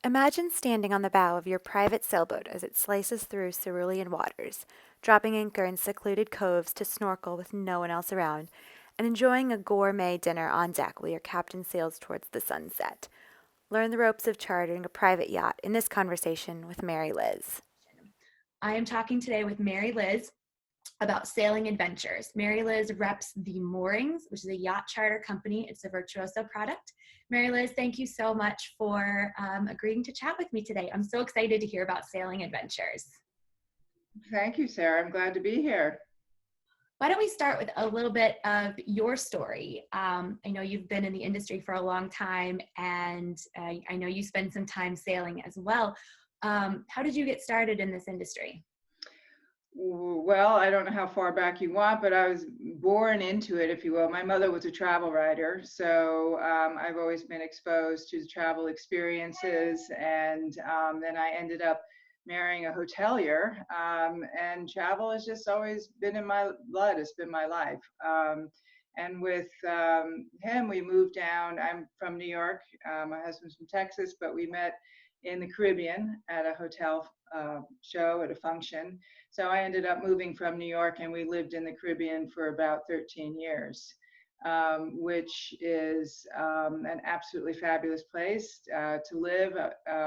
Imagine standing on the bow of your private sailboat as it slices through cerulean waters, dropping anchor in secluded coves to snorkel with no one else around, and enjoying a gourmet dinner on deck while your captain sails towards the sunset. Learn the ropes of chartering a private yacht in this conversation with Mary Liz. I am talking today with Mary Liz about sailing adventures. Mary Liz reps the Moorings, which is a yacht charter company. It's a Virtuoso product. Mary Liz, thank you so much for agreeing to chat with me today. I'm so excited to hear about sailing adventures. Thank you, Sarah. I'm glad to be here. Why don't we start with a little bit of your story? I know you've been in the industry for a long time, and I know you spend some time sailing as well. How did you get started in this industry? Well, I don't know how far back you want, but I was born into it, if you will. My mother was a travel writer, so I've always been exposed to travel experiences, and then I ended up marrying a hotelier, and travel has just always been in my blood. It's been my life. And with him, we moved down. I'm from New York. My husband's from Texas, but we met in the Caribbean at a hotel show at a function. So I ended up moving from New York, and we lived in the Caribbean for about 13 years, which is an absolutely fabulous place to live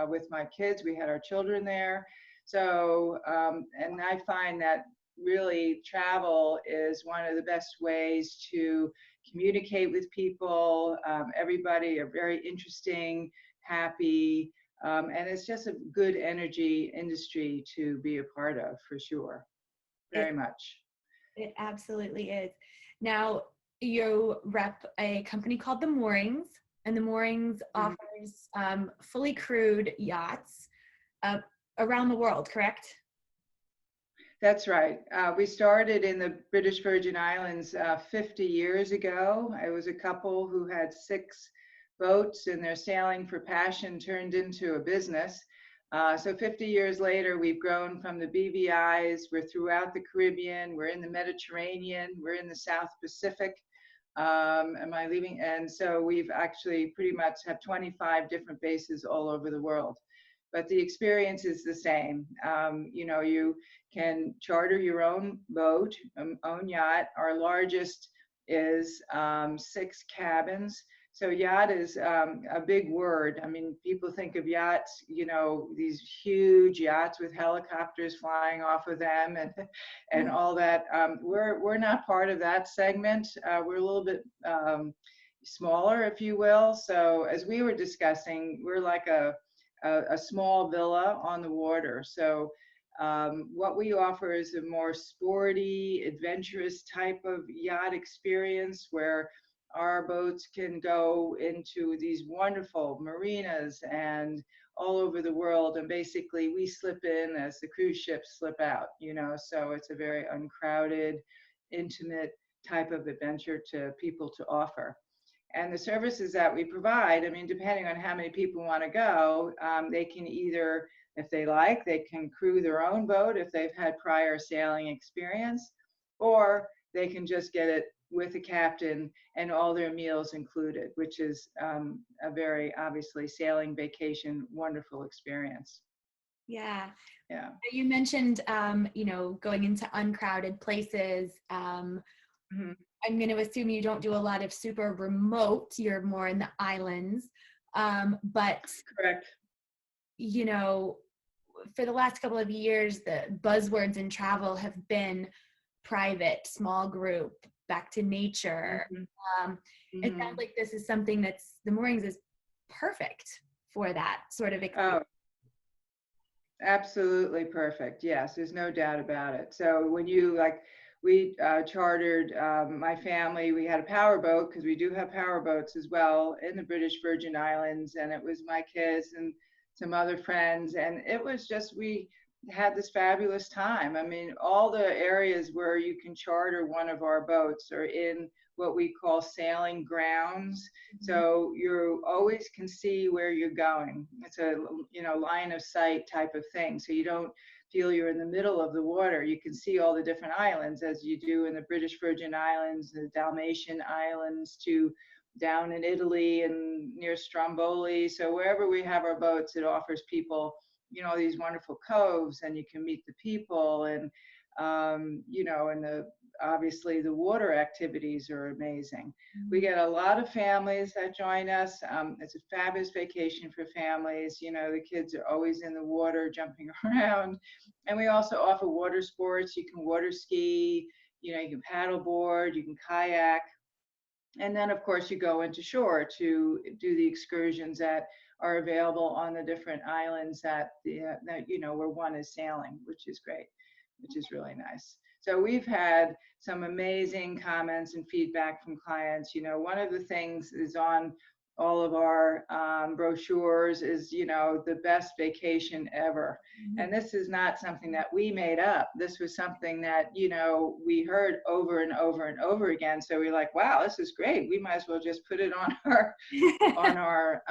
with my kids. We had our children there. So, and I find that really travel is one of the best ways to communicate with people. Everybody are very interesting, happy, and it's just a good energy industry to be a part of, for sure. It, Very much. it absolutely is. Now, you rep a company called the Moorings, and the Moorings Mhm. offers fully crewed yachts uh, around the world, correct? That's right. We started in the British Virgin Islands 50 years ago. I was a couple who had 6 boats, and their sailing for passion turned into a business. So 50 years later, we've grown from the BVIs. We're throughout the Caribbean. We're in the Mediterranean. We're in the South Pacific. Am I leaving? And so we've actually pretty much have 25 different bases all over the world. But the experience is the same. You can charter your own boat, own yacht. Our largest is 6 cabins. So yacht is a big word. I mean, people think of yachts, these huge yachts with helicopters flying off of them and all that. We're not part of that segment. We're a little bit smaller, if you will. So as we were discussing, we're like a small villa on the water. So what we offer is a more sporty, adventurous type of yacht experience where our boats can go into these wonderful marinas and all over the world. And basically, we slip in as the cruise ships slip out. So it's a very uncrowded, intimate type of adventure to people to offer. And the services that we provide, I mean, depending on how many people want to go, they can either, if they like, they can crew their own boat if they've had prior sailing experience, or they can just get it with a captain and all their meals included, which is a very obviously sailing vacation, wonderful experience. Yeah. Yeah. You mentioned, going into uncrowded places. Mhm. I'm going to assume you don't do a lot of super remote. You're more in the islands. But, Correct. you know, for the last couple of years, the buzzwords in travel have been private, small group, back to nature. Mhm. It sounds Mhm. like this is something the Moorings is perfect for that sort of experience. Oh, absolutely perfect. Yes, there's no doubt about it. So when we chartered my family, we had a powerboat because we do have powerboats as well in the British Virgin Islands, and it was my kids and some other friends, and it was just we had this fabulous time. I mean, all the areas where you can charter one of our boats are in what we call sailing grounds, Mhm. so you always can see where you're going. It's a line of sight type of thing. So you don't feel you're in the middle of the water. You can see all the different islands as you do in the British Virgin Islands, the Dalmatian Islands, to down in Italy and near Stromboli. So wherever we have our boats, it offers people, these wonderful coves, and you can meet the people, and and obviously the water activities are amazing. We get a lot of families that join us. It's a fabulous vacation for families. The kids are always in the water jumping around. And we also offer water sports. You can water ski, you can paddle board, you can kayak. And then, of course, you go into shore to do the excursions that are available on the different islands where one is sailing, which is great, which is really nice. So we've had some amazing comments and feedback from clients. One of the things is on all of our brochures is, the best vacation ever. Mm-hmm. And this is not something that we made up. This was something that, we heard over and over and over again. So we're like, wow, this is great. We might as well just put it on our,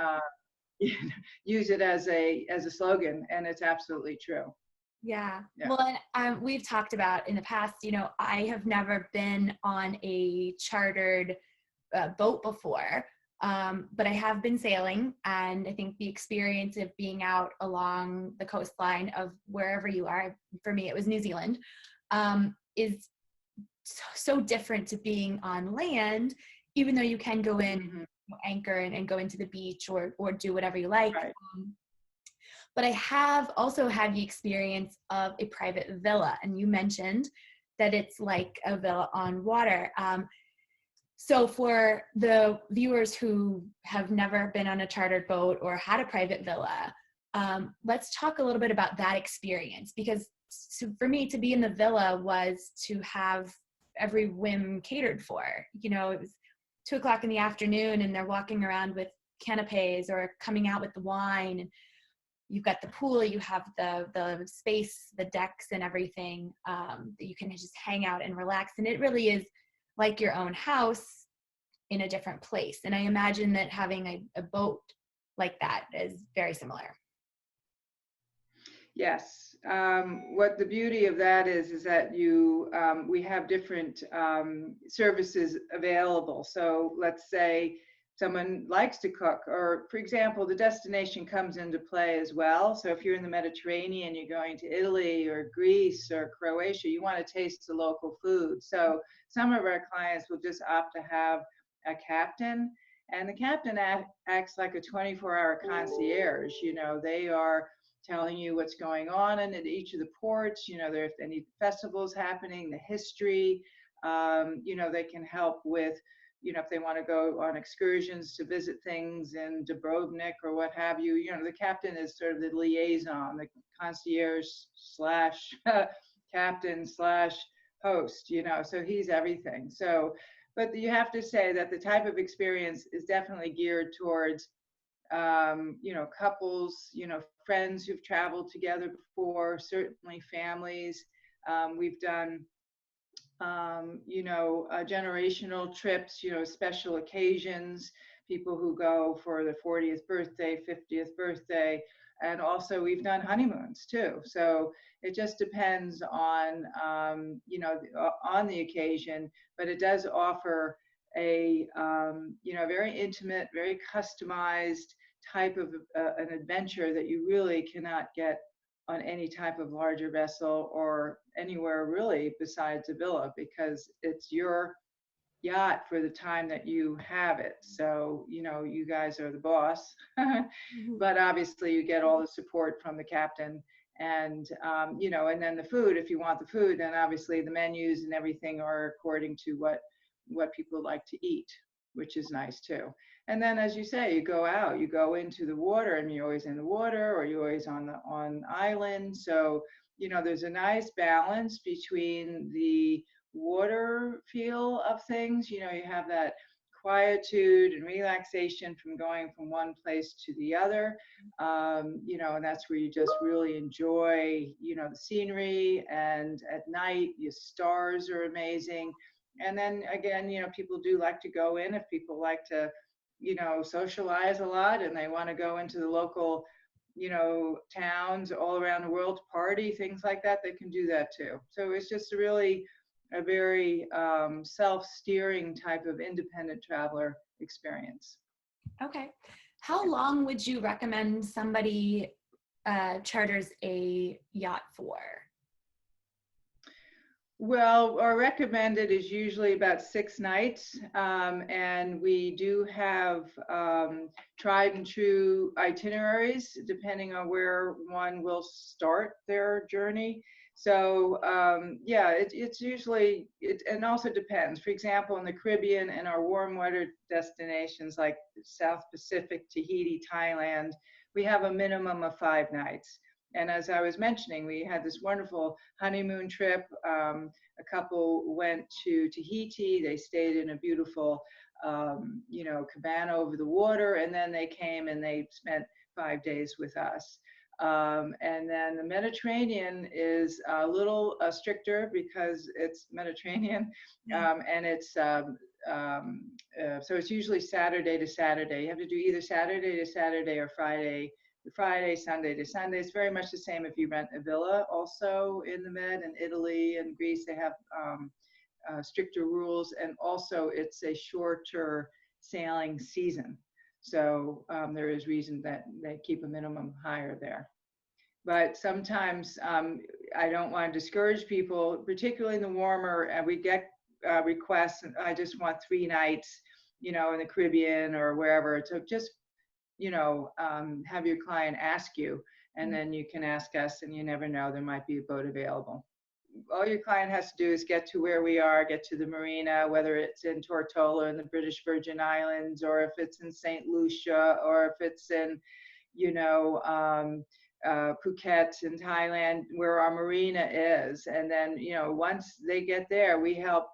use it as a slogan. And it's absolutely true. Yeah. Well, and we've talked about in the past, I have never been on a chartered boat before. But I have been sailing, and I think the experience of being out along the coastline of wherever you are, for me, it was New Zealand, is so different to being on land, even though you can go in, mm-hmm. Anchor and go into the beach or do whatever you like. Right. But I have also had the experience of a private villa, and you mentioned that it's like a villa on water. So for the viewers who have never been on a chartered boat or had a private villa, let's talk a little bit about that experience, because for me, to be in the villa was to have every whim catered for. It was 2:00 in the afternoon and they're walking around with canapes or coming out with the wine, and you've got the pool, you have the space, the decks and everything that you can just hang out and relax. And it really is like your own house in a different place. And I imagine that having a boat like that is very similar. Yes. What the beauty of that is that we have different services available. So let's say someone likes to cook, or for example, the destination comes into play as well. So if you're in the Mediterranean, you're going to Italy or Greece or Croatia, you want to taste the local food. So some of our clients will just opt to have a captain, and the captain acts like a 24-hour concierge. They are telling you what's going on in each of the ports, if any festivals happening, the history, they can help with, if they want to go on excursions to visit things in Dubrovnik or what have you, the captain is sort of the liaison, the concierge slash captain slash host, so he's everything. So, but you have to say that the type of experience is definitely geared towards couples, friends who've traveled together before, certainly families. We've done, generational trips, special occasions, people who go for the 40th birthday, 50th birthday, and also we've done honeymoons too. So it just depends on, on the occasion, but it does offer a very intimate, very customized type of an adventure that you really cannot get on any type of larger vessel or anywhere really besides a villa, because it's your yacht for the time that you have it. So, you guys are the boss, but obviously you get all the support from the captain. And, and then the food, if you want the food, then obviously the menus and everything are according to what people like to eat, which is nice too. And then, as you say, you go out, you go into the water, and you're always in the water, or you're always on island. So, there's a nice balance between the water feel of things. You have that quietude and relaxation from going from one place to the other. And that's where you just really enjoy, the scenery. And at night, the stars are amazing. And then again, people do like to go in, if people like to, socialize a lot and they want to go into the local, towns all around the world to party, things like that, they can do that too. So it's just really a very self-steering type of independent traveler experience. Okay. How long would you recommend somebody charters a yacht for? Well, our recommended is usually about 6 nights, and we do have tried and true itineraries depending on where one will start their journey. So yeah, it's usually, and also depends. For example, in the Caribbean and our warm weather destinations like South Pacific, Tahiti, Thailand, we have a minimum of 5 nights. And as I was mentioning, we had this wonderful honeymoon trip. A couple went to Tahiti. They stayed in a beautiful, cabana over the water, and then they came and they spent 5 days with us. And then the Mediterranean is a little stricter because it's Mediterranean, and it's so it's usually Saturday to Saturday. You have to do either Saturday to Saturday or Friday to Friday, Sunday to Sunday. It's very much the same if you rent a villa. Also in the Med and Italy and Greece, they have stricter rules, and also it's a shorter sailing season. So there is reason that they keep a minimum higher there. But sometimes I don't want to discourage people, particularly in the warmer, and we get requests, and I just want 3 nights, in the Caribbean or wherever. So just, have your client ask you, and then you can ask us, and you never know, there might be a boat available. All your client has to do is get to where we are, get to the marina, whether it's in Tortola in the British Virgin Islands, or if it's in St. Lucia, or if it's in, Phuket in Thailand, where our marina is. And then, once they get there, we help,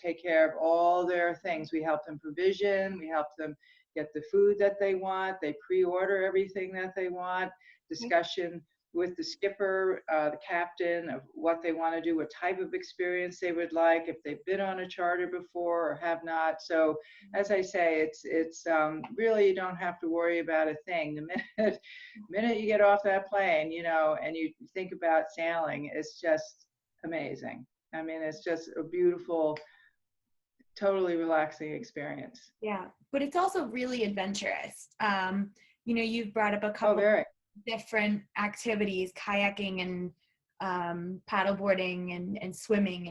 take care of all their things. We help them provision, we help them get the food that they want, they pre-order everything that they want, discussion with the skipper, the captain, of what they want to do, what type of experience they would like, if they've been on a charter before or have not. So as I say, it's really, you don't have to worry about a thing. The minute you get off that plane, and you think about sailing, it's just amazing. I mean, it's just a beautiful, totally relaxing experience. Yeah, but it's also really adventurous. You've brought up a couple very different activities, kayaking and paddleboarding and swimming.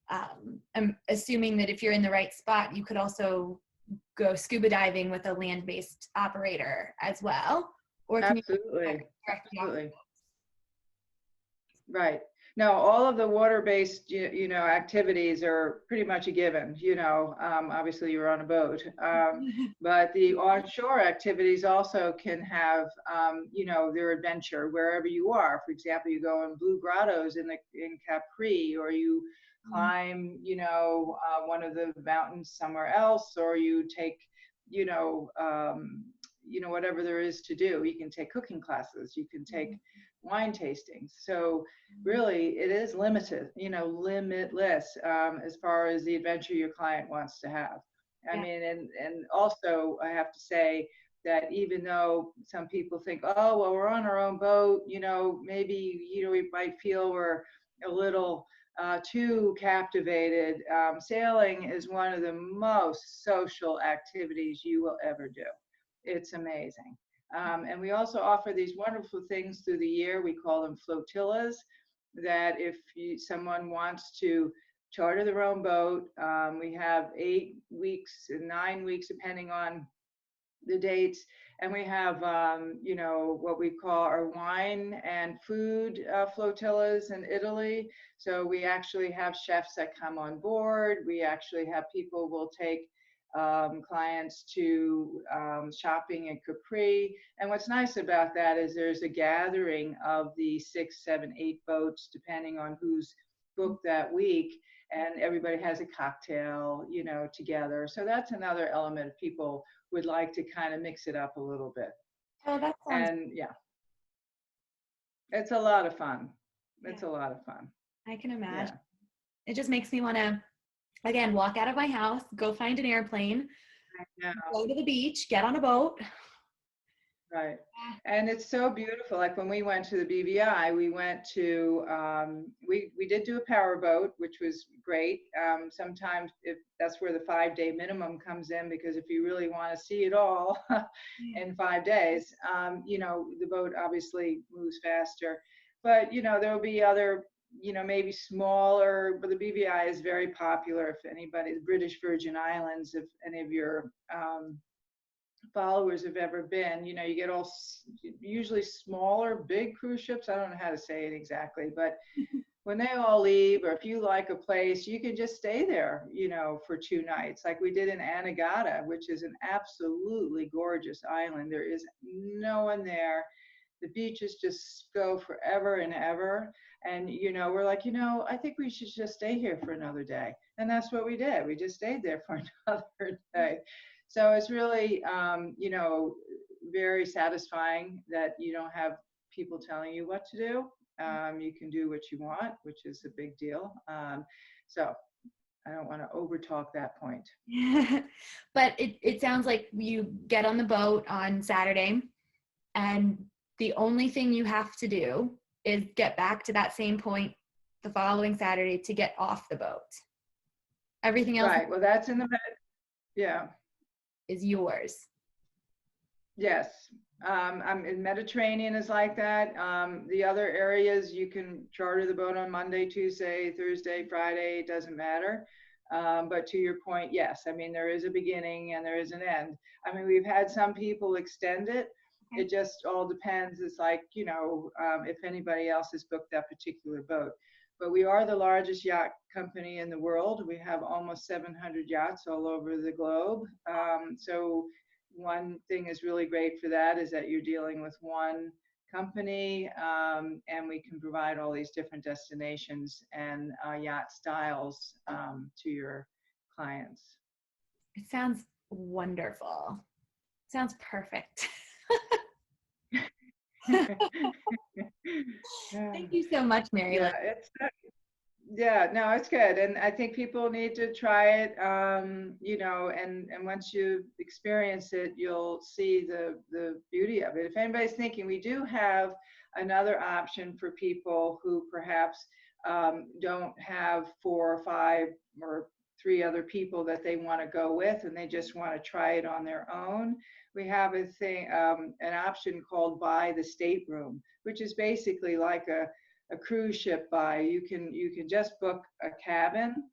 And I'm assuming that if you're in the right spot, you could also go scuba diving with a land-based operator as well. Or can absolutely, you absolutely. Right. No, all of the water-based, activities are pretty much a given. Obviously you're on a boat, but the onshore activities also can have, their adventure wherever you are. For example, you go in Blue Grottos in Capri, or you climb, one of the mountains somewhere else, or you take, whatever there is to do. You can take cooking classes, you can take wine tastings. So really it is limited, limitless, as far as the adventure your client wants to have. I mean, and also I have to say that even though some people think, oh, well, we're on our own boat, maybe, we might feel we're a little too captivated. Sailing is one of the most social activities you will ever do. It's amazing. And we also offer these wonderful things through the year. We call them flotillas, that if someone wants to charter their own boat, we have 8 weeks and 9 weeks, depending on the dates. And we have, what we call our wine and food flotillas in Italy. So we actually have chefs that come on board. We actually have people will take clients to shopping in Capri. And what's nice about that is there's a gathering of the 6, 7, 8 boats, depending on who's booked that week. And everybody has a cocktail, together. So that's another element if people would like to kind of mix it up a little bit. Oh, that sounds. And it's a lot of fun. It's a lot of fun. I can imagine. It just makes me want to, again, walk out of my house, go find an airplane, go to the beach, get on a boat. Right. And it's so beautiful. Like when we went to the BVI, we went to, we did do a powerboat, which was great. Sometimes if that's where the 5 day minimum comes in, because if you really want to see it all in 5 days, the boat obviously moves faster. But, there'll be other, maybe smaller, but the BVI is very popular. If anybody, the British Virgin Islands, if any of your, followers have ever been, you get all usually smaller, big cruise ships. I don't know how to say it exactly, but when they all leave, or if you like a place, you can just stay there, for 2 nights, like we did in Anegada, which is an absolutely gorgeous island. There is no one there. The beaches just go forever and ever. And, we're like, I think we should just stay here for another day. And that's what we did. We just stayed there for another day. So it's really, very satisfying that you don't have people telling you what to do. You can do what you want, which is a big deal. So I don't want to overtalk that point. But it sounds like you get on the boat on Saturday, and the only thing you have to do is get back to that same point the following Saturday to get off the boat. Everything else Right. Well, that's in the, yeah. is yours. Yes. I'm in Mediterranean is like that. The other areas you can charter the boat on Monday, Tuesday, Thursday, Friday, it doesn't matter. But to your point, yes, I mean, there is a beginning and there is an end. I mean, we've had some people extend it. It just all depends. It's like, if anybody else has booked that particular boat. But we are the largest yacht company in the world. We have almost 700 yachts all over the globe. So one thing is really great for that is that you're dealing with one company, and we can provide all these different destinations and yacht styles to your clients. It sounds wonderful. Sounds perfect. Yeah. Thank you so much, Mary Liz. Yeah, no, it's good. And I think people need to try it, and once you experience it, you'll see the beauty of it. If anybody's thinking, we do have another option for people who perhaps don't have 4 or 5 or 3 other people that they want to go with, and they just want to try it on their own. We have an option called Buy the Stateroom, which is basically like a cruise ship buy. You can just book a cabin.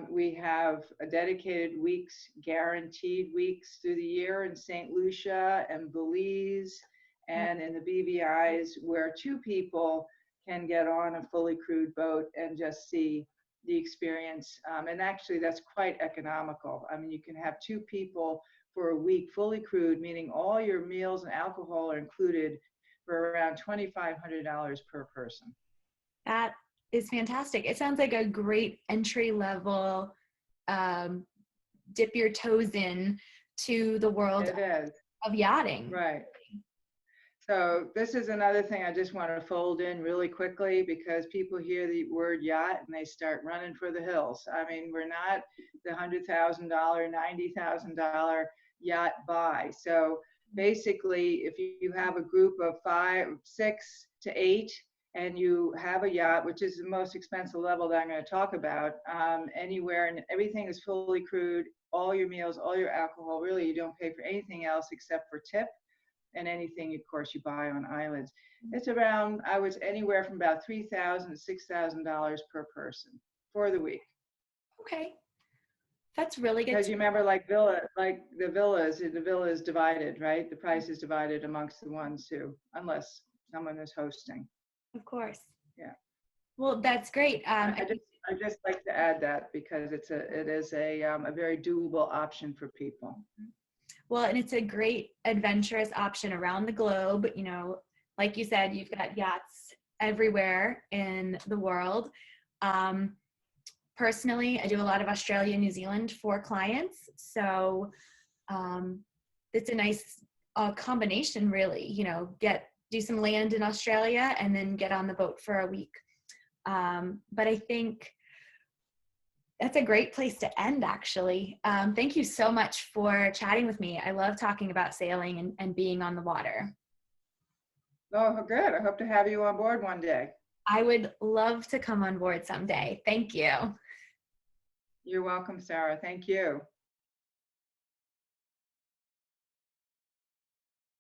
We have a dedicated weeks, guaranteed weeks through the year in St. Lucia and Belize and in the BVIs, where 2 people can get on a fully crewed boat and just see the experience. And actually, that's quite economical. I mean, you can have 2 people for a week fully crewed, meaning all your meals and alcohol are included, for around $2,500 per person. That is fantastic. It sounds like a great entry level, dip your toes in to the world of yachting. Right. So this is another thing I just want to fold in really quickly, because people hear the word yacht and they start running for the hills. I mean, we're not the $100,000, $90,000 yacht buy. So basically, if you have a group of 5, 6 to 8, and you have a yacht, which is the most expensive level that I'm going to talk about, anywhere, and everything is fully crewed, all your meals, all your alcohol, really you don't pay for anything else except for tip and anything, of course, you buy on islands. It's around, I was anywhere from about $3,000 to $6,000 per person for the week. Okay. That's really good. Because you remember, like the villa is divided, right? The price is divided amongst the ones who, unless someone is hosting. Of course. Yeah. Well, that's great. I just like to add that because it is a very doable option for people. Well, and it's a great adventurous option around the globe. Like you said, you've got yachts everywhere in the world. Personally, I do a lot of Australia, New Zealand for clients. So it's a nice combination, really, do some land in Australia and then get on the boat for a week. But I think That's a great place to end, actually. Thank you so much for chatting with me. I love talking about sailing and being on the water. Oh, good. I hope to have you on board one day. I would love to come on board someday. Thank you. You're welcome, Sarah. Thank you.